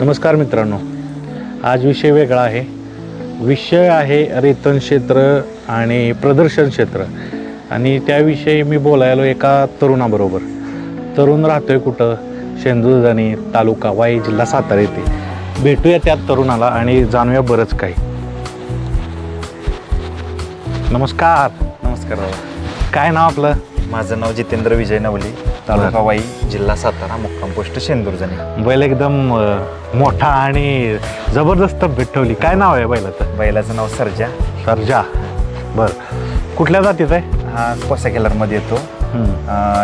नमस्कार मित्रांनो, आज विषय वेगळा आहे. विषय आहे रेतन क्षेत्र आणि प्रदर्शन क्षेत्र. आणि त्याविषयी मी बोलायलो एका तरुणाबरोबर. तरुण राहतोय कुठं? शेंदुरजणी, तालुका वाई, जिल्हा सातारा येथे. भेटूया त्या तरुणाला आणि जाणूया बरंच काही. नमस्कार. नमस्कार बाबा. काय नाव आपलं? माझं नाव जितेंद्र विजय नवली, तालुका वाई, जिल्हा सातारा, मुक्काम पोस्ट शेंदुरजणी. बैल एकदम मोठा आणि जबरदस्त भेटवली. काय नाव आहे बैलाचं? बैलाचं नाव सर्जा. सर्जा. बरं, कुठल्या जातीत आहे? हा कोसा केलरमध्ये येतो.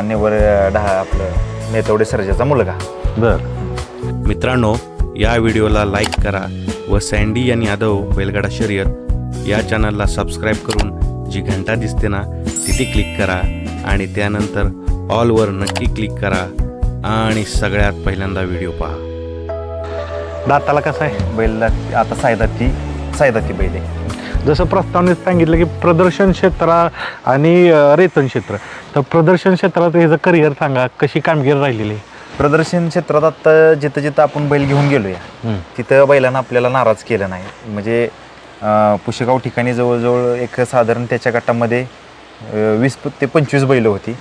नेवर आपलं नेतवडे सर्जाचा मुलगा. बरं मित्रांनो, या व्हिडिओला लाईक करा व सँडी आणि यादव बैलगाडा शर्यत या चॅनलला सबस्क्राईब करून जी घंटा दिसते ना तिथे क्लिक करा आणि त्यानंतर ऑलवर नक्की क्लिक करा आणि सगळ्यात पहिल्यांदा व्हिडिओ पहा. दाताला कसं आहे बैल? आता सायदाती बैल आहे. जसं प्रस्तावनेत सांगितलं की प्रदर्शन क्षेत्र आणि रेतन क्षेत्र. तर प्रदर्शन क्षेत्रात ह्याचं करिअर सांगा, कशी कामगिरी राहिलेली? प्रदर्शन क्षेत्रात आता जिथं जिथं आपण बैल घेऊन गेलोया तिथं बैलानं आपल्याला नाराज केलं नाही. म्हणजे पुशेगाव ठिकाणी जवळजवळ एक साधारण त्याच्या गटामध्ये 20 ते 25 बैल होती.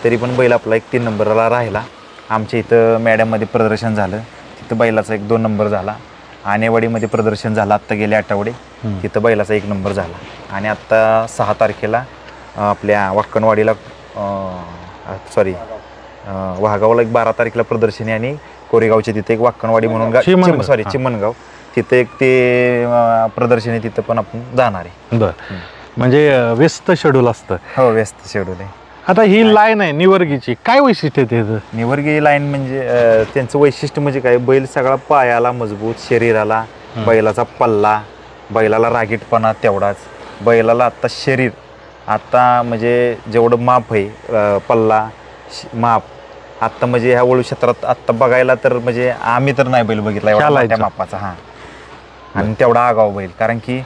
तरी पण बैल आपला 3 नंबरला राहिला. आमच्या इथं मॅडममध्ये प्रदर्शन झालं, तिथं बैलाचा 1-2 नंबर झाला. आनेवाडीमध्ये प्रदर्शन झालं आत्ता गेले आठवडे, तिथं बैलाचा 1 नंबर झाला. आणि आत्ता 6 तारखेला आपल्या वाक्कणवाडीला वाघावला 12 तारखेला प्रदर्शन आहे. आणि कोरेगावच्या तिथे एक वाक्कणवाडी म्हणून चिमणगाव तिथे एक ते प्रदर्शन आहे, तिथं पण आपण जाणार आहे. बरं, म्हणजे व्यस्त शेड्यूल असतं. हो, व्यस्त शेड्यूल आहे. आता ही लाईन आहे निवर्गीची, काय वैशिष्ट्य आहे त्याचं? निवर्गी लाईन म्हणजे त्यांचं वैशिष्ट्य म्हणजे काय? बैल सगळा पायाला मजबूत, शरीराला, बैलाचा पल्ला, बैलाला रागीटपणा तेवढाच. बैलाला आत्ता शरीर आत्ता म्हणजे जेवढं माप आहे, पल्ला माप आत्ता म्हणजे ह्या वळू क्षेत्रात आत्ता बघायला तर म्हणजे आम्ही तर नाही बैल बघितला एवढा मोठ्या मापाचा. हां, आणि तेवढा आगाव बैल. कारण की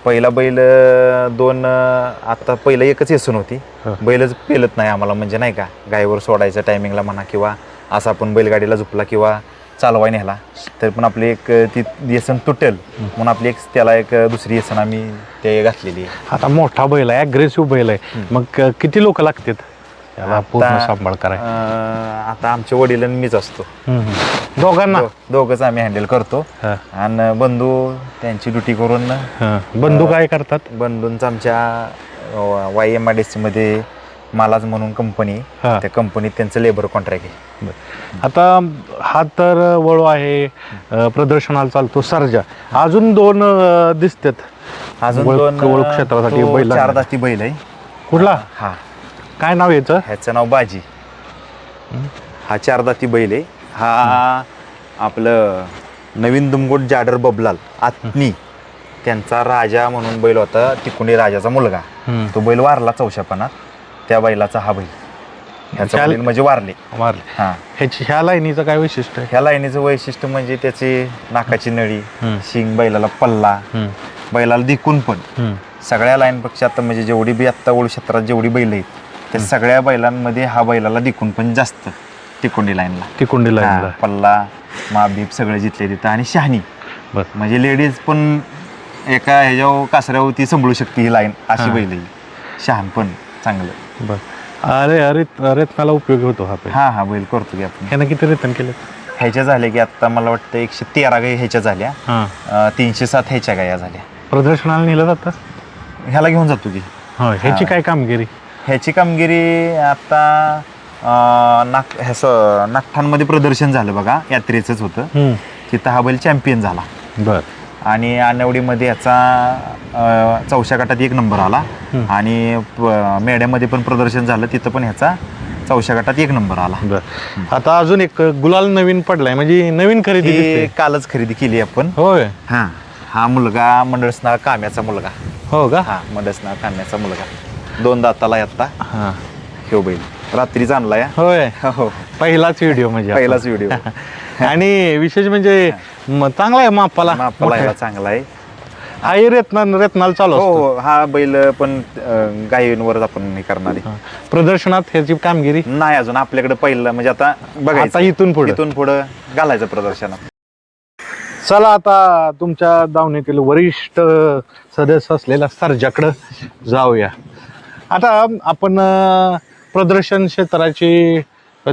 पहिला बैल आता पहिलं एकच येसून होती. बैलच पेलत नाही आम्हाला, म्हणजे नाही का, गायीवर सोडायचं टायमिंगला म्हणा किंवा असा आपण बैलगाडीला झुपला किंवा चालवाय नेला तर पण आपली एक ती येसन तुटेल म्हणून आपली एक त्याला एक दुसरी येसन आम्ही ते घातलेली आहे. आता मोठा बैल आहे, ॲग्रेसिव्ह बैल आहे, मग किती लोक लागतात त्याला पूर्ण सांभाळ करायला? आता आमचे वडील आणि मीच असतो. दोघांना? दोघंच आम्ही हँडल करतो. आणि बंधू त्यांची ड्युटी करून. बंधू काय करतात? बंधूंचं आमच्या YMRDC मध्ये मालाज म्हणून कंपनी, त्या कंपनीत त्यांचं लेबर कॉन्ट्रॅक्ट आहे. आता हा तर वळू आहे, प्रदर्शनाला चालतो सर्जा. अजून 2 दिसतात. अजून 2 वळू क्षेत्रासाठी बैल. 4 दाती बैल आहे. कुठला? हा, काय नाव याचं? ह्याचं नाव बाजी. हा 4 दाती बैल आहे. हा आपलं नवीन दुमगोट जाडर बबलाल आत्नी त्यांचा राजा म्हणून बैल होता, तिकुंडी राजाचा मुलगा. तो बैल वारला 4व्यापणात. त्या बैलाचा हा बैल, ह्याचा बैल म्हणजे वारले. हा, ह्या लाईनीचं काय वैशिष्ट्य आहे? ह्या लाईनीचं वैशिष्ट्य म्हणजे त्याची नाकाची नळी, शिंग, बैलाला पल्ला, बैलाला दिकून पण सगळ्या लाईनपेक्षा आता म्हणजे जेवढी बी आत्ता वळू क्षेत्रात जेवढी बैल आहेत त्या सगळ्या बैलांमध्ये हा बैलाला दिकून पण जास्त. तिकुंडी लाईनला, तिकुंडी लाईनला पल्ला, माप बीप सगळे जिथले तिथं. आणि शहाणी, म्हणजे लेडीज पण एका ह्याच्यावर कासऱ्यावरती सांभाळू शकते ही लाईन, अशी बैल आहे. शहाण पण चांगलं. बरं, अरे रेतनाला उपयोग होतो हा बैल. हा बैल करतो की आपण. ह्यानं किती रेतन केले? ह्याच्या झाल्या की आता मला वाटतं 113 गाई ह्याच्या झाल्या. 307 ह्याच्या गाया झाल्या. प्रदर्शनाला नेलं जातं? ह्याला घेऊन जातो की. ह्याची काय कामगिरी? ह्याची कामगिरी आता नागठाणमध्ये प्रदर्शन झालं बघा, यात्रेचंच होतं. तिथं हा बैल चॅम्पियन झाला. बरं. आणि आनेवडीमध्ये ह्याचा 4व्या गटात 1 नंबर आला. आणि मेड्यामध्ये पण प्रदर्शन झालं, तिथं पण ह्याचा 4व्या गटात 1 नंबर आला. बरं. आता अजून एक गुलाल नवीन पडलाय, म्हणजे नवीन खरेदी कालच खरेदी केली आपण. होय. हा मुलगा मंडळसना काम्याचा मुलगा. हो का? हा, मंडळसना काम्याचा मुलगा. 2 दाताला आता ह्यो बैल रात्रीच आणलाय. होय. हो, पहिलाच व्हिडिओ म्हणजे पहिलाच व्हिडिओ. आणि विशेष म्हणजे चांगला आहे मापाला. चांगला आहे. आई रेतनाला चालू असतो. हो, हा बैल पण गायींवरच आपण हे करणार आहे. प्रदर्शनात ह्याची कामगिरी नाही अजून आपल्याकडे पहिलं, म्हणजे आता बघायचं इथून पुढे घालायचं प्रदर्शनात. चला आता तुमच्या दावणीतील वरिष्ठ सदस्य असलेल्या सर्जाकडं जाऊया. आता आपण प्रदर्शन क्षेत्राची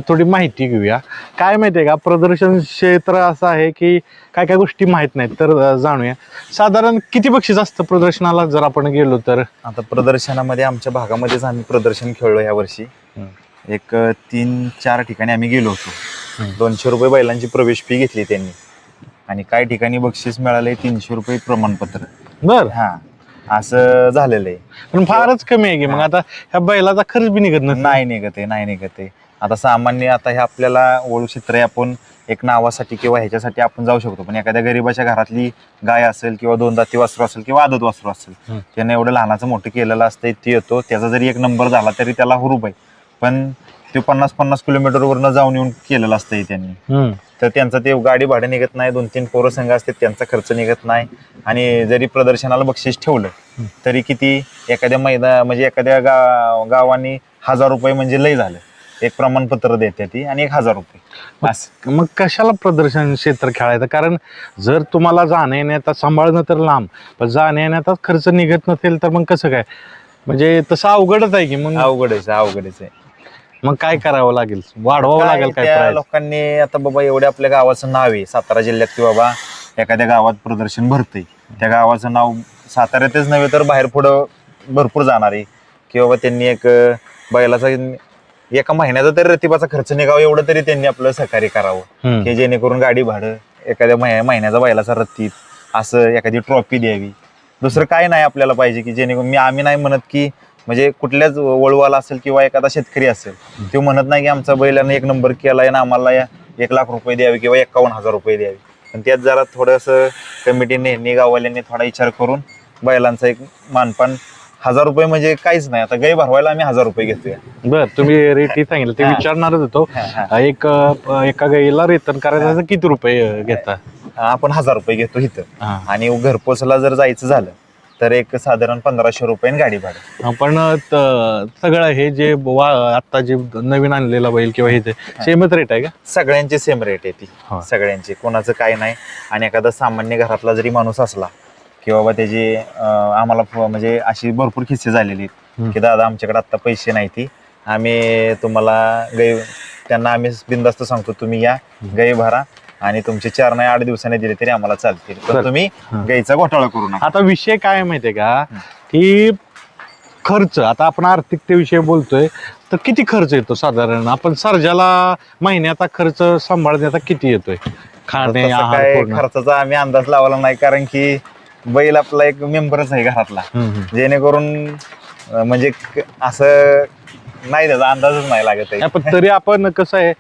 थोडी माहिती घेऊया. काय माहिती आहे का, प्रदर्शन क्षेत्र असं आहे की काय काय गोष्टी माहीत नाहीत, तर जाणूया. साधारण किती बक्षीस असतं प्रदर्शनाला जर आपण गेलो तर? आता प्रदर्शनामध्ये आमच्या भागामध्येच आम्ही प्रदर्शन खेळलो या वर्षी. एक 3-4 ठिकाणी आम्ही गेलो होतो. 200 रुपये बैलांची प्रवेश फी घेतली त्यांनी आणि काही ठिकाणी बक्षीस मिळाले 300 रुपये प्रमाणपत्र. बर, हा, असं झालेलं आहे. पण फारच कमी आहे की मग आता ह्या बैलाचा खर्च बी निघत नाही निघत आहे. आता सामान्य आता हे आपल्याला ओळख क्षेत्र आहे, आपण एक नावासाठी किंवा ह्याच्यासाठी आपण जाऊ शकतो, पण एखाद्या गरीबाच्या घरातली गाय असेल किंवा 2 दाती वासरू असेल किंवा आदत वासरू असेल, त्याने एवढं लहानाचं मोठं केलेलं असतं, ते येतो, त्याचा जरी 1 नंबर झाला तरी त्याला हुरूप आहे. पण ते 50-50 किलोमीटरवरनं जाऊन येऊन केलेलं असतं त्यांनी, तर त्यांचं ते गाडी भाडं निघत नाही. 2-3 पोरं संघ असते, त्यांचा खर्च निघत नाही. आणि जरी प्रदर्शनाला बक्षीस ठेवलं तरी किती, एखाद्या म्हणजे एखाद्या गावाने 1000 रुपये म्हणजे लय झालं, एक प्रमाणपत्र देते ती आणि 1000 रुपये. मग कशाला प्रदर्शन क्षेत्र खेळायचं? कारण जर तुम्हाला जाण्या येण्याचा सांभाळणं तर लांब, पण जाण्या येण्याचा खर्च निघत नसेल तर मग कसं काय? म्हणजे तसं अवघडच आहे की मग. अवघडच आहे. मग काय करावं लागेल? वाढवावं लागेल काय त्या price? लोकांनी आता बाबा एवढ्या आपल्या गावाचं नाव आहे सातारा जिल्ह्यात, की बाबा एखाद्या गावात प्रदर्शन भरतंय, त्या गावाचं नाव साताऱ्यातच नव्हे तर बाहेर पुढं भरपूर जाणार आहे, की बाबा त्यांनी एक बैलाचा 1 महिन्याचा तरी रतिबाचा खर्च निघावा एवढं तरी त्यांनी आपलं सहकार्य करावं, की जेणेकरून गाडी भाडं, एखाद्या महिन्याचा बैलाचा रत्तीत असं एखादी ट्रॉफी द्यावी. दुसरं काय नाही आपल्याला पाहिजे, की जेणेकरून आम्ही नाही म्हणत की म्हणजे कुठल्याच वळवाला असेल किंवा एखादा शेतकरी असेल, तो म्हणत नाही की आमचा बैलाने 1 नंबर केलाय ना आम्हाला 1 लाख रुपये द्यावे किंवा 51,000 रुपये द्यावे. पण त्यात जरा थोडंसं कमिटीने गाववाल्यांनी थोडा विचार करून बैलांचा एक मानपान 1000 रुपये म्हणजे काहीच नाही. आता गाई भरवायला आम्ही 1000 रुपये घेतोय. बर, तुम्ही रेट सांगितलं ते विचारणारच होतो. एका गाईला रेतन करायचं किती रुपये घेता? आपण 1000 रुपये घेतो इथं, आणि घरपोचला जर जायचं झालं तर एक साधारण 1500 रुपये गाडी भाडं. पण सगळं हे जे आता जे नवीन आणलेला बैल किंवा हे सेमच रेट आहे का? सगळ्यांचे सेम रेट आहे ती, सगळ्यांचे, कोणाचं काय नाही. आणि एखादा सामान्य घरातला जरी माणूस असला की बाबा त्याची आम्हाला म्हणजे अशी भरपूर किस्से झालेली आहेत की दादा आमच्याकडे आता पैसे नाही, ती आम्ही तुम्हाला गाई, त्यांना आम्ही बिनधास्त सांगतो तुम्ही या गाई भरा आणि तुमचे 4 नाही 8 दिवसांनी दिले तरी आम्हाला चालतील, पण तुम्ही गाईचा घोटाळा करू नका. आता विषय काय माहितीये का, की खर्च, आता आपण आर्थिकतेविषयी बोलतोय तर किती खर्च येतो साधारण? आपण सर्जाला महिन्याचा खर्च सांभाळण्याचा किती येतोय? खाणे, काय खर्चाचा आम्ही अंदाज लावला नाही, कारण की बैल आपला एक मेंबरच आहे घरातला, जेणेकरून म्हणजे असं नाही त्याचा अंदाजच नाही लागत आहे. पण तरी आपण कसं आहे,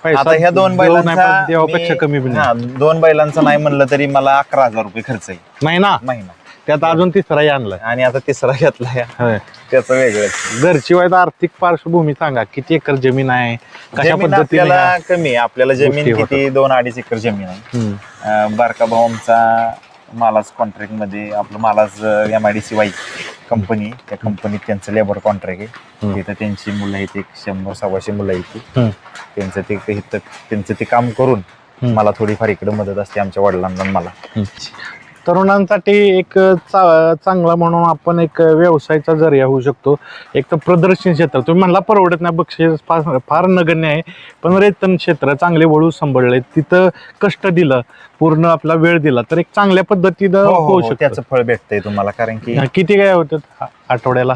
आता ह्या 2 बैलांचा कमी 2 बैलांचं नाही म्हणलं तरी मला 11,000 रुपये खर्च आहे महिना. त्यात अजून तिसराही आणलाय आणि आता 3रा घेतलाय, त्याचं वेगळंच. घरची वाईट आर्थिक पार्श्वभूमी सांगा, किती एकर जमीन आहे, कशा पद्धतीने? आपल्याला कमी आहे, आपल्याला जमीन किती 2-2.5 एकर जमीन आहे. बारका भाऊ आमचा मालाज कॉन्ट्रॅक्ट मध्ये, आपलं मालाज MIDC वाईज कंपनी, त्या कंपनीत त्यांचं लेबर कॉन्ट्रॅक्ट आहे. तिथं त्यांची मुलं आहेत, एक 100-125 मुलं आहेत. त्यांचं ते काम करून मला थोडीफार इकडे मदत असते आमच्या वडिलांना. मला तरुणांसाठी एक चांगला म्हणून आपण एक व्यवसायाचा जरिया होऊ शकतो. एक तर प्रदर्शन क्षेत्र तुम्ही म्हणला परवडत नाही, बक्षीस फार नगण्य आहे, पण रेतन क्षेत्र चांगले वळू सांभाळले, तिथं कष्ट दिलं, पूर्ण आपला वेळ दिला तर एक चांगल्या पद्धतीनं होऊ शकतं. त्याचं फळ भेटतंय तुम्हाला. कारण की किती काय होतात आठवड्याला?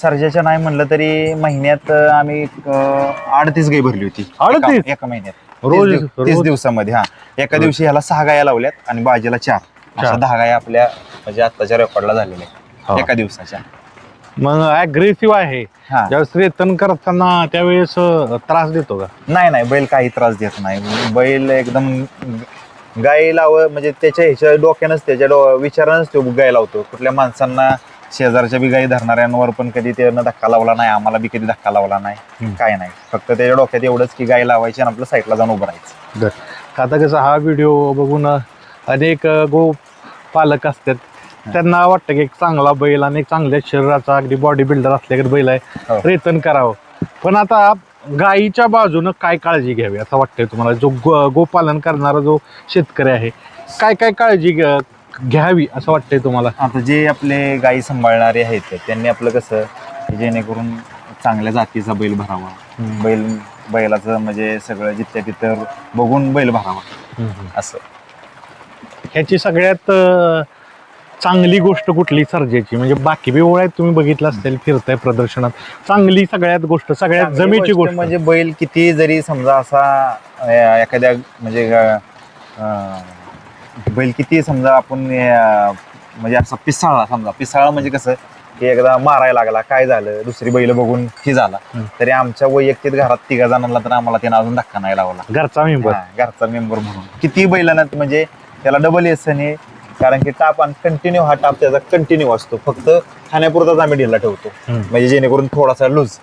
सर्जाच्या नाही म्हणलं तरी महिन्यात आम्ही 38 गाई भरली होती. 38? एका महिन्यात, रोज 30 दिवसामध्ये. एका दिवशी ह्याला 6 गाया लावल्यात आणि बाजीला 4, अशा 10 गाया आपल्या म्हणजे आत्ताच्या रेकॉर्डला झालेल्या एका दिवसाच्या. मग अग्रेसिव्ह आहे. ज्यावेळेस रेतन करताना त्यावेळेस त्रास देतो का? नाही, बैल काही त्रास देत नाही. बैल एकदम गाय म्हणजे त्याच्या डोक्यानंच, त्याच्या विचारानंच तो गाय लावतो. कुठल्या माणसांना, शेजारच्या बी गाई धरणाऱ्यांवर पण कधी त्यानं धक्का लावला नाही, आम्हाला बी कधी धक्का लावला नाही, काय नाही. फक्त त्याच्या डोक्यात एवढंच की गाय लावायची आणि आपलं साईडला जाऊन उभं राहायचं. आता कसं हा व्हिडिओ बघून अनेक गो पालक असतात, त्यांना वाटतं की एक चांगला बैल आणि चांगल्या शरीराचा अगदी बॉडी बिल्डर असल्याकडे बैल आहे, रेतन करावं. पण आता गायीच्या बाजूनं काय काळजी घ्यावी असं वाटतंय तुम्हाला, जो गोपालन करणारा जो शेतकरी आहे काय काय काळजी घ्यावी असं वाटतंय तुम्हाला? आता जे आपले गायी सांभाळणारे आहेत त्यांनी आपलं कसं जेणेकरून चांगल्या जातीचा बैल भरावा, बैलाचं म्हणजे सगळं जिथल्या तिथं बघून बैल भरावा असं. ह्याची सगळ्यात चांगली गोष्ट कुठली सर्जेची, म्हणजे बाकी बी ओळख तुम्ही बघितलं असेल फिरताय प्रदर्शनात, चांगली सगळ्यात गोष्ट सगळ्यात चांगली जमेची गोष्ट म्हणजे बैल किती जरी समजा असा एखाद्या म्हणजे बैल किती समजा आपण म्हणजे असा पिसाळा म्हणजे कसं की एकदा मारायला लागला काय झालं दुसरी बैल बघून की झाला, तरी आमच्या वैयक्तिक घरात 3 जणांना तर आम्हाला त्यानं अजून धक्का नाही लावला. घरचा मेंबर, घरचा मेंबर म्हणून किती बैलांना म्हणजे त्याला डबल येसने, कारण की टाप आणि कंटिन्यू हा टाप त्याचा कंटिन्यू असतो, फक्त खाण्यापुरताच आम्ही ढिला ठेवतो म्हणजे जेणेकरून थोडासा लूज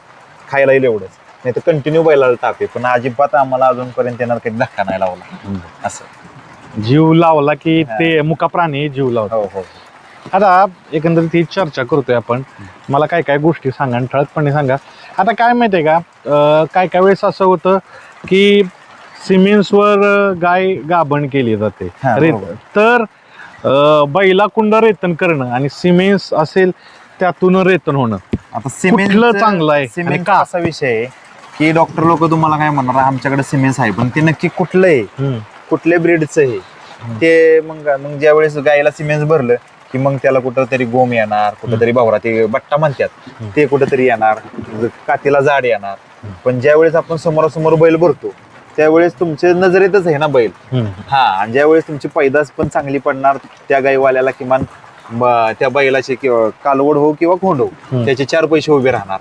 खायला येईल एवढंच, नाही तर कंटिन्यू बैलाला टाप आहे, पण अजिबात आम्हाला अजूनपर्यंत त्यांना काही धक्का नाही लावला असं. जीव लावला की ते मुका प्राणी जीव लावला. हो हो. आता एकंदरीत ही चर्चा करतोय आपण, मला काय काय गोष्टी सांगा आणि ठळकपणे सांगा. आता काय माहितीये का, काय काय वेळेस असं होतं की सिमेंट्सवर गाय गाभण केली जाते, तर बैलाकुंड रेतन करणं आणि सिमेंट्स असेल त्यातून रेतन होणं, आता कुठलं चांगलं आहे आणि सिमेंट का? असा विषय आहे की डॉक्टर लोक तुम्हाला काय म्हणणार आमच्याकडे सिमेंट आहे, पण ते नक्की कुठलं आहे, कुठल्या ब्रीडचं आहे ते. मग ज्या वेळेस गायला सिमेंट भरलं की मग त्याला कुठंतरी गोम येणार, कुठंतरी भावरा ते बट्टा म्हणतात ते कुठंतरी येणार, कातीला जाड येणार. पण ज्यावेळेस आपण समोरासमोर बैल भरतो त्यावेळेस तुमच्या नजरेतच आहे ना बैल, हा, आणि ज्यावेळेस तुमची पैदास पण चांगली पडणार त्या गायवाल्याला, किमान त्या बैलाचे किंवा कालवड हो किंवा खोंड हो त्याचे 4 पैसे उभे राहणार,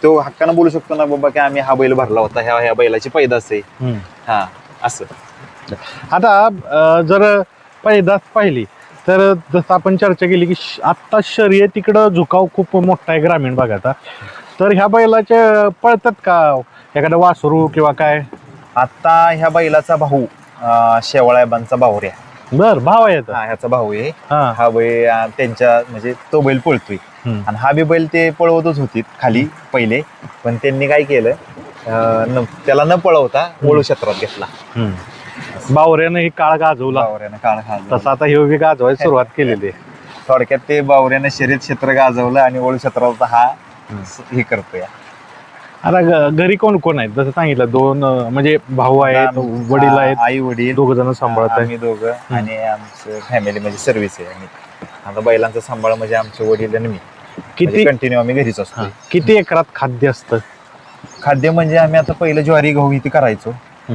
तो हक्कानं बोलू शकतो ना बाबा की आम्ही हा बैल भरला होता, ह्या बैलाची पैदास आहे, हा असं. आता जर पैदास पाहिली तर जसं आपण चर्चा केली की आत्ता शर्यतीकडं झुकाव खूप मोठा आहे ग्रामीण भागात, तर ह्या बैलाचे पळतात का एखादा वासरू किंवा काय? आता ह्या बैलाचा भाऊ शेवाळ्याबांचा भावऱ्या, बर भाव आहे ह्याचा भाऊ आहे, हा. हा बैल त्यांच्या म्हणजे तो बैल पळतोय आणि हा बी बैल ते पळवतच होती खाली पहिले, पण त्यांनी काय केलं त्याला न पळवता वळू क्षेत्रात घेतला, बावऱ्यानं ही काळ गाजवला, बावऱ्यानं काळ खाल्ला. तसं आता हे गाजवायला सुरुवात केलेली आहे. थोडक्यात ते बावऱ्यानं शर्यत क्षेत्र गाजवलं आणि वळू क्षेत्राचा हा हे करतोय. आता घरी कोण कोण आहेत, जसं सांगितलं 2 म्हणजे भाऊ आहेत, वडील आहेत, आई वडील 2 जण सांभाळत आहेत. आम्ही दोघं आणि आमचं फॅमिली म्हणजे सर्व्हिस आहे. आम्ही आता बैलांचा सांभाळ म्हणजे आमचे वडील आणि मी किती कंटिन्यू आम्ही घरीच असतो. किती एकरात खाद्य असतं? खाद्य म्हणजे आम्ही आता पहिलं ज्वारी गहू इथे करायचो,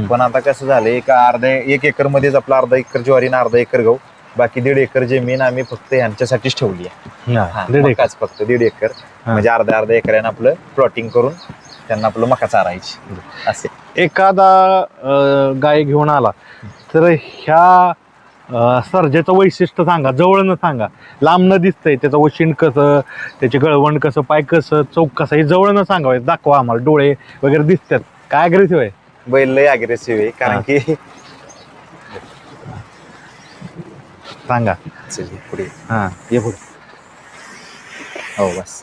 पण आता कसं झालं 1 एकर मध्येच आपला अर्धा एकर ज्वारी आणि अर्धा एकर गहू, बाकी 1.5 एकर जमीन आम्ही फक्त ह्यांच्यासाठीच ठेवली आहे. मकाच फक्त 1.5 एकर म्हणजे अर्धा एकराने आपलं प्लॉटिंग करून त्यांना आपलं मका चारायची असे. एखादा गाय घेऊन आला तर ह्या सर्जेचं वैशिष्ट्य सांगा, जवळनं सांगा, लांब न दिसतंय त्याचं वशिंड कसं, त्याचे गळवण कसं, पाय कसं, चौक कसं, हे जवळनं सांगावं, दाखवा आम्हाला, डोळे वगैरे दिसतात काय अग्रेसिव्ह आहे? बैल लय अग्रेसिव्ह आहे, कारण की सांगा पुढे हा ये पुढे. हो बस,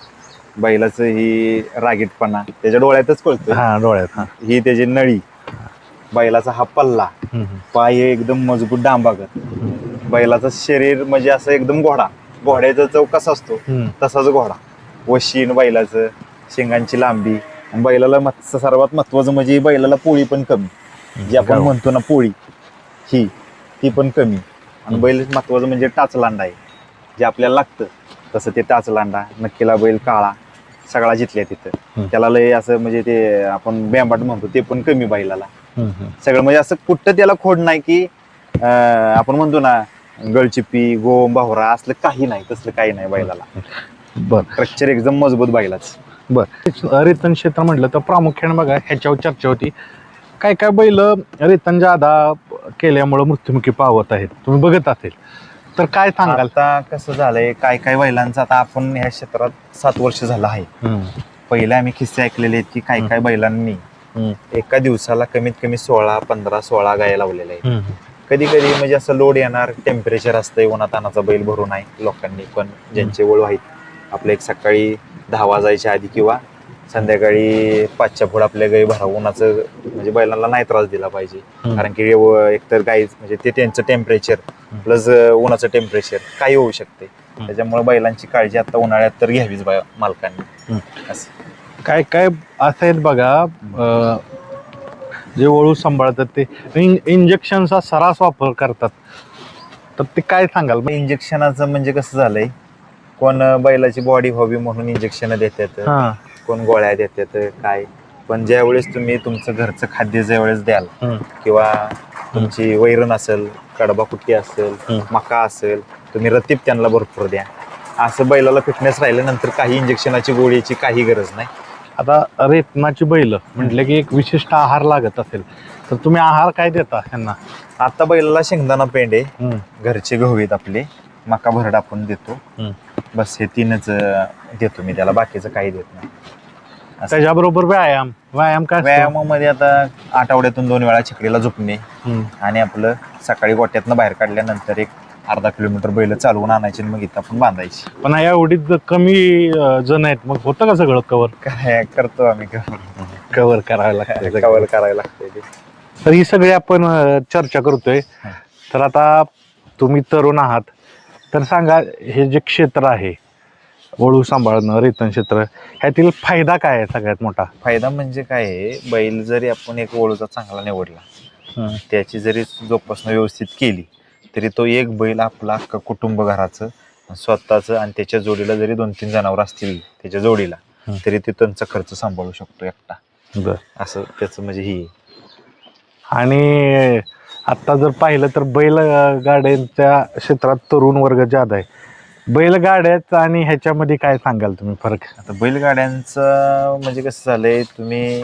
बैलाचं ही रागीटपणा त्याच्या डोळ्यातच कळतो, हा डोळ्यात, ही त्याची नळी, बैलाचा हा पल्ला, पाय एकदम मजबूत डांबागत, बैलाचं शरीर म्हणजे असं एकदम घोड्याचा चौक कसा असतो तसाच घोडा, वशीन बैलाचं, शेंगांची लांबी, बैलाला सर्वात महत्वाचं म्हणजे बैलाला पोळी पण कमी, जी आपण म्हणतो ना पोळी ती पण कमी, आणि बैल महत्वाचं म्हणजे टाचलांडा आहे जे आपल्याला लागतं, तसं ते टाचलांडा, नक्कीला बैल काळा सगळा जिथल्या तिथं, त्याला लय असं म्हणजे ते आपण बॅम्बाट म्हणतो ते पण कमी बैलाला सगळं, म्हणजे असं कुठं त्याला खोड नाही की आपण म्हणतो ना गळचिप्पी गोम भावरा असलं काही नाही, तसलं काही नाही बैलाला. बर, स्ट्रक्चर एकदम मजबूत बैलाच. बर, रेतन क्षेत्र म्हटलं तर प्रामुख्याने बघा ह्याच्यावर चर्चा होती, काय काय बैल रेतन जादा केल्यामुळं मृत्युमुखी पावत आहेत, तुम्ही बघत असेल तर काय सांगाल? आता कसं झालंय काय बैलांचं, आता आपण ह्या क्षेत्रात 7 वर्ष झालं आहे, पहिले आम्ही किस्से ऐकलेले आहेत की काय बैलांनी एका दिवसाला कमीत कमी 15-16 गाया लावलेल्या आहेत. कधी कधी म्हणजे असं लोड येणार, टेम्परेचर असतंय, उन्हातानाचा बैल भरून आहे लोकांनी पण ज्यांचे वळू आहेत आपलं, एक सकाळी 10 वाजायच्या आधी किंवा संध्याकाळी 5च्या पुढे आपल्या गाई भरा उन्हाचं म्हणजे बैलांना नाही त्रास दिला पाहिजे. कारण की एकतर गाई म्हणजे ते त्यांचं टेम्परेचर प्लस उन्हाचं टेम्परेचर काही होऊ शकते. त्याच्यामुळे बैलांची काळजी आता उन्हाळ्यात तर घ्यावीच मालकांनी. असं काय काय असं आहेत बघा, जे वळू सांभाळतात ते इंजेक्शनचा सरास वापर करतात, तर ते काय सांगाल? इंजेक्शनाचं म्हणजे कसं झालंय, कोण बैलाची बॉडी व्हावी म्हणून इंजेक्शन देतात, हा कोण गोळ्या देतात काय. पण ज्यावेळेस तुम्ही तुमचं घरचं खाद्य ज्यावेळेस द्याल किंवा तुमची वैरण असेल, कडबा कुट्टी असेल, मका असेल, तुम्ही रतीब त्यांना भरपूर द्या. असं बैलाला फिटनेस राहिल्यानंतर काही इंजेक्शनाची गोळीची काही गरज नाही. आता रेतनाची बैल म्हटलं की एक विशिष्ट आहार लागत असेल, तर तुम्ही आहार काय देता त्यांना? आता बैलाला शेंगदाणा पेंडे, घरचे गहू आहेत आपले, मका भरड आपण देतो, बस हे 3च देतो मी त्याला, बाकीचं काही देत नाही. त्याच्याबरोबर व्यायाम काय असतो? व्यायामामध्ये आता आठवड्यातून 2 वेळा छकडीला झोपणे आणि आपलं सकाळी गोट्यातनं बाहेर काढल्यानंतर एक अर्धा किलोमीटर बैल चालवून आणायची, मग इथं आपण बांधायची. पण एवढी कमी जण आहेत, मग होतं का सगळं कव्हर? काय करतो आम्ही, कव्हर करायला लागतं. कव्हर करायला लागते. तर ही सगळी आपण चर्चा करतोय. तर आता तुम्ही तरुण आहात, तर सांगा, हे जे क्षेत्र आहे वळू सांभाळणं, रेतन क्षेत्र, ह्यातील फायदा काय आहे सगळ्यात मोठा? फायदा म्हणजे काय आहे, बैल जरी आपण एक वळूचा चांगला निवडला, त्याची जरी जोपासना व्यवस्थित केली, तरी तो एक बैल आपला कुटुंब घराचं स्वतःचं आणि त्याच्या जोडीला जरी 2-3 जनावर असतील त्याच्या जोडीला, तरी ते त्यांचा खर्च सांभाळू शकतो एकटा. असं त्याचं म्हणजे ही. आणि आता जर पाहिलं तर बैलगाड्यांच्या क्षेत्रात तरुण वर्ग ज्यादा आहे. बैलगाड्याचं आणि ह्याच्यामध्ये काय सांगाल तुम्ही फरक? आता बैलगाड्यांचं म्हणजे कसं झालंय, तुम्ही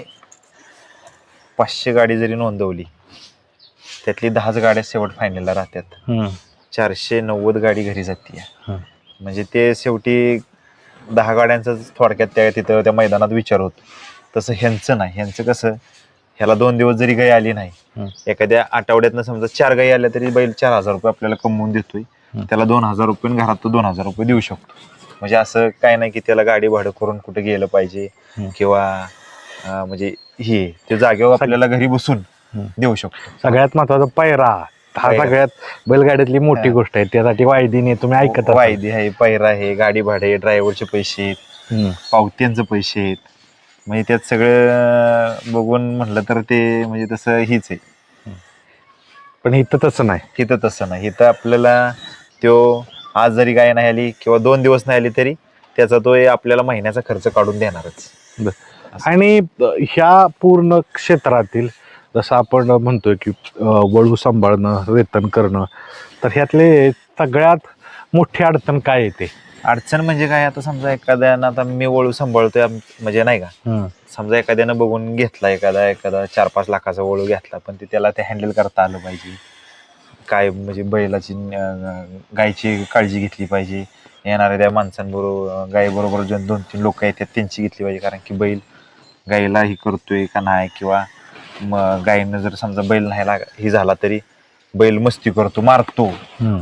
500 गाडी जरी नोंदवली, त्यातली 10च गाड्या शेवट फायनलला राहतात. 490 गाडी घरी जाते. म्हणजे ते शेवटी 10 गाड्यांचा थोडक्यात तिथं त्या मैदानात विचार होतो. तसं ह्यांचं नाही. ह्यांचं कसं, ह्याला 2 दिवस जरी गाई आली नाही, एखाद्या आठवड्यातनं समजा 4 गाई आल्या तरी बैल 4000 रुपये आपल्याला कमवून देतोय. त्याला 2000 रुपये घरात तो 2000 रुपये देऊ शकतो. म्हणजे असं काय नाही की त्याला गाडी भाडं करून कुठे गेलं पाहिजे किंवा म्हणजे ते जागेवर आपल्याला घरी बसून देऊ शकतो. सगळ्यात महत्वाचा पायरा हा सगळ्यात बैलगाड्यातली मोठी गोष्ट आहे. त्यासाठी वायदीने तुम्ही ऐकत असाल. वायदी आहे, पैरा आहे, गाडी भाडे, ड्रायव्हरचे पैसे आहेत, पावत्यांचे पैसे आहेत. म्हणजे त्यात सगळं बघून म्हटलं तर ते म्हणजे तसं हीच आहे. पण इथं तसं नाही. इथं तसं नाही. इथं आपल्याला आज जरी गाय नाही आली किंवा 2 दिवस नाही आली तरी त्याचा तो आपल्याला महिन्याचा खर्च काढून देणारच. आणि ह्या पूर्ण क्षेत्रातील जसं आपण म्हणतोय की वळू सांभाळणं, वेतन करणं, तर ह्यातले सगळ्यात मोठी अडचण काय येते? अडचण म्हणजे काय, आता समजा एखाद्यानं, आता मी वळू सांभाळतोय म्हणजे नाही का, समजा एखाद्यानं बघून घेतला, एखादा 4-5 लाखाचा वळू घेतला, पण ते त्याला ते हँडल करता आलं पाहिजे. काय म्हणजे बैलाची गायची काळजी घेतली पाहिजे. येणाऱ्या त्या माणसांबरोबर गायीबरोबर 2-3 लोक येतात त्यांची घेतली पाहिजे. कारण की बैल गायीला ही करतोय का नाही, किंवा मग गायीनं जर समजा बैल नाही ही झाला तरी बैल मस्ती करतो, मारतो,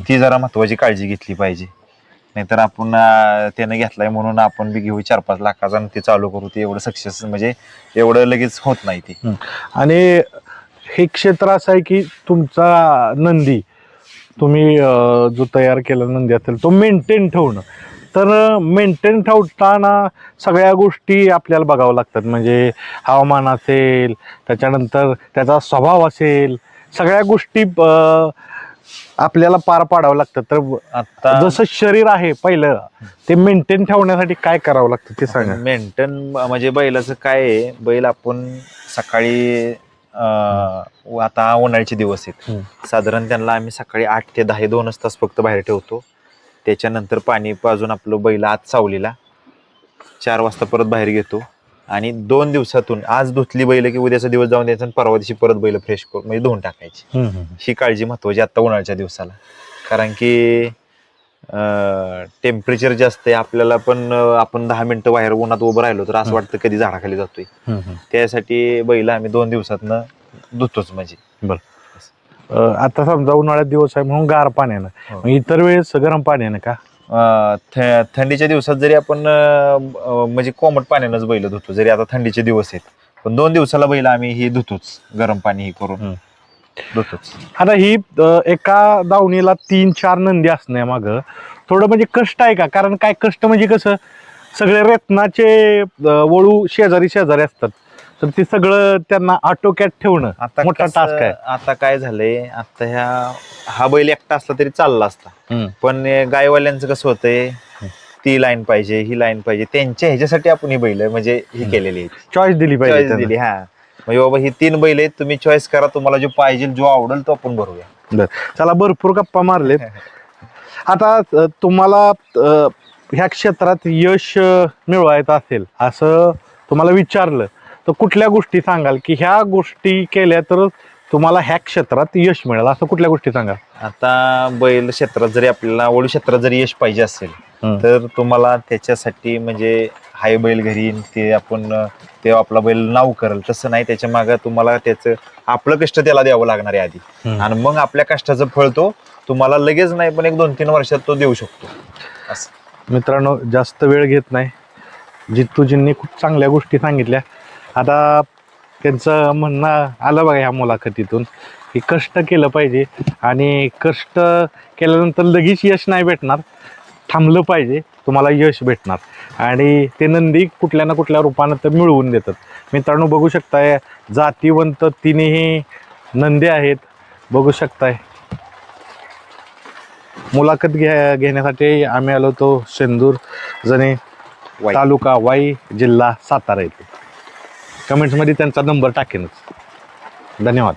ती जरा महत्वाची काळजी घेतली पाहिजे. नाहीतर आपण त्यानं घेतलाय म्हणून आपण बी घेऊ 4-5 लाखाचा आणि ते चालू करू, ते एवढं सक्सेस म्हणजे एवढं लगेच होत नाही ते. आणि हे क्षेत्र असं आहे की तुमचा नंदी, तुम्ही जो तयार केलेला नंदी असेल तो मेंटेन ठेवणं, तर मेंटेन ठेवताना सगळ्या गोष्टी आपल्याला बघावं लागतात. म्हणजे हवामान असेल, त्याच्यानंतर त्याचा स्वभाव असेल, सगळ्या गोष्टी आपल्याला पार पाडावं लागतं. तर आता जसं शरीर आहे पहिलं, ते मेंटेन ठेवण्यासाठी काय करावं लागतं ते सांगा. मेंटेन म्हणजे बैलाचं काय आहे, बैल आपण सकाळी आता उन्हाळ्याचे दिवस आहेत, साधारण त्यांना आम्ही सकाळी 8 ते 10 2च तास फक्त बाहेर ठेवतो. त्याच्यानंतर पाणी पाजून आपलं बैल आत सावलीला 4 वाजता परत बाहेर घेतो. आणि 2 दिवसातून आज धुतली बैल की उद्याचा दिवस जाऊन द्यायचा आणि परवा दिवशी परत बैल फ्रेश करून म्हणजे धुवून टाकायची. ही काळजी महत्वाची आता उन्हाळ्याच्या दिवसाला. कारण की टेम्परेचर जास्त आहे आपल्याला, पण आपण 10 मिनिटं बाहेर उन्हात उभं राहिलो तर असं वाटतं कधी झाडाखाली जातोय. त्यासाठी बैल आम्ही 2 दिवसातनं धुतोच. म्हणजे बरं, आता समजा उन्हाळ्यात दिवस आहे म्हणून गार पाण्यानं, इतर वेळेस गरम पाण्यानं का? थंडीच्या दिवसात जरी आपण म्हणजे कोमट पाण्यानंच बैल धुतो, जरी आता थंडीचे दिवस आहेत, पण 2 दिवसाला बैल आम्ही ही धुतोच, गरम पाणी ही करून धुतोच. आता ही एका दावणीला 3-4 नंदी असण्यामाग थोडं म्हणजे कष्ट आहे का? कारण काय कष्ट म्हणजे कसं, सगळे रत्नाचे वळू शेजारी शेजारी असतात, तर ते सगळं त्यांना आटोक्यात ठेवणं आता मोठा कसं- टास्क आहे. आता काय झालंय, आता हा बैल एकटा असला तरी चालला असता, पण गायवाल्यांचं कसं होतंय, ती लाईन पाहिजे, ही लाईन पाहिजे, त्यांच्या ह्याच्यासाठी आपण ही बैल म्हणजे ही केलेली आहे, चॉईस दिली पाहिजे चॉईस त्यांना. दिली. हा म्हणजे बाबा ही 3 बैल आहेत, तुम्ही चॉईस करा, तुम्हाला जो पाहिजे जो आवडेल तो आपण भरूया. बरं. चला, भरपूर गप्पा मारलेत. आता तुम्हाला ह्या क्षेत्रात यश मिळवायचं असेल असं तुम्हाला विचारलं तर कुठल्या गोष्टी सांगाल की ह्या गोष्टी केल्या तर तुम्हाला ह्या क्षेत्रात यश मिळेल, असं कुठल्या गोष्टी सांगाल? आता बैल क्षेत्रात जरी आपल्याला, वळू क्षेत्रात जरी यश पाहिजे असेल, तर तुम्हाला त्याच्यासाठी म्हणजे हाय बैल घरी येईन, ते आपण ते आपला बैल नाव करेल तसं नाही, त्याच्या मागे तुम्हाला त्याचं आपलं कष्ट त्याला द्यावं लागणार आहे आधी, आणि मग आपल्या कष्टाचं फळ तो तुम्हाला लगेच नाही पण 1-2-3 वर्षात तो देऊ शकतो. असं मित्रांनो, जास्त वेळ घेत नाही, जित्तूजींनी खूप चांगल्या गोष्टी सांगितल्या. आता त्यांचं म्हणणं आलं बघा ह्या मुलाखतीतून की कष्ट केलं पाहिजे, आणि कष्ट केल्यानंतर लगेच यश नाही भेटणार, थांबलं पाहिजे, तुम्हाला यश भेटणार, आणि ते नंदी कुठल्या ना कुठल्या रूपानं तर मिळवून देतात. मित्रांनो, बघू शकताय जातीवंत तिन्ही नंदी आहेत, बघू शकताय. मुलाखत घेण्यासाठी आम्ही आलो होतो शेंदूर जणे, वाई. तालुका वाई, जिल्हा सातारा येथे. कमेंट्समध्ये त्यांचा नंबर टाकेनच. धन्यवाद.